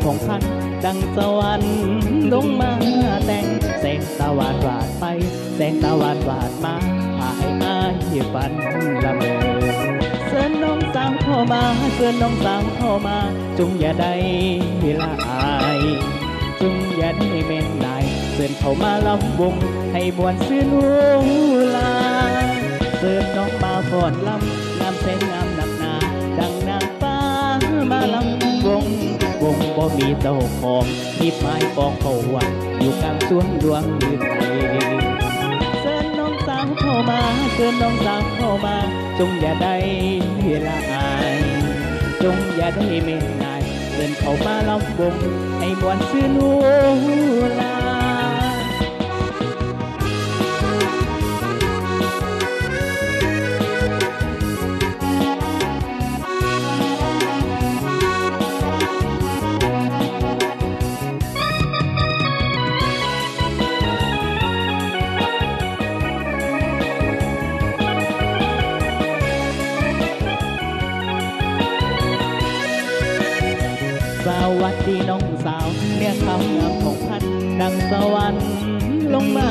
ของพันดังสวรรค์ลงมาแต่งแสงตะวันวาดไปแสงตะวันวาดมาพาให้อายฝันละเมอเชิญน้องสาวเข้ามาเชิญน้องสาวเข้ามาจงอย่าได้ละอายจงอย่าได้เม่นนายเชิญเข้ามาลำวงให้มวนซื่นหูลาเชิญน้องมาฟ้อนลำงามแสนงามหนักหนาดังนางฟ้ามาลำวงวงบ่มีเจ้าของที่ไม้ปองเขาวังอยู่กลางสวนดวงฤทัยเชิญน้องสาวเข้ามาเชิญน้องสาวเข้ามาจงอย่าได้ละอายจงอย่าได้เม่นนายเชิญเข้ามาลำวงให้มวนซื่นหูลาสวัสดีน้องสาวเมียขาวงามของพันดังสวรรค์ลงมา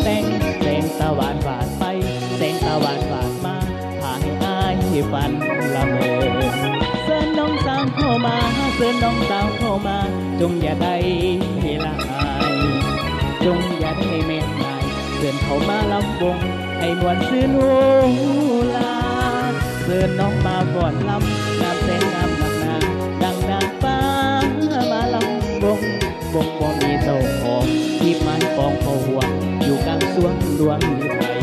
แต่งแสงตะวันวาดไปแสงตะวันวาดมาพาให้อายฝันละเมอเชิญน้องสาวเข้ามาเชิญน้องสาวเข้ามาจงอย่าได้ละอายจงอย่าได้เม่นนายเชิญเข้ามาลำวงให้มวนซื่นหูลาเชิญน้องมาฟ้อนลำงามแสนงามหนักหนาดังนางฟ้ามาลำวงวงบ่มีเจ้าของที่ไม้ปองเขาห่วงอยู่กลางสวนดวงฤทัย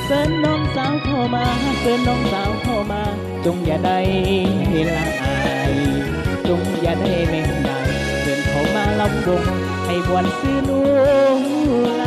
เชิญน้องสาวเข้ามาเชิญน้องสาวเข้ามาจงอย่าได้ละอายจงอย่าได้เม่นนายเชิญเข้ามาลำวงให้มวนซื่นหูลา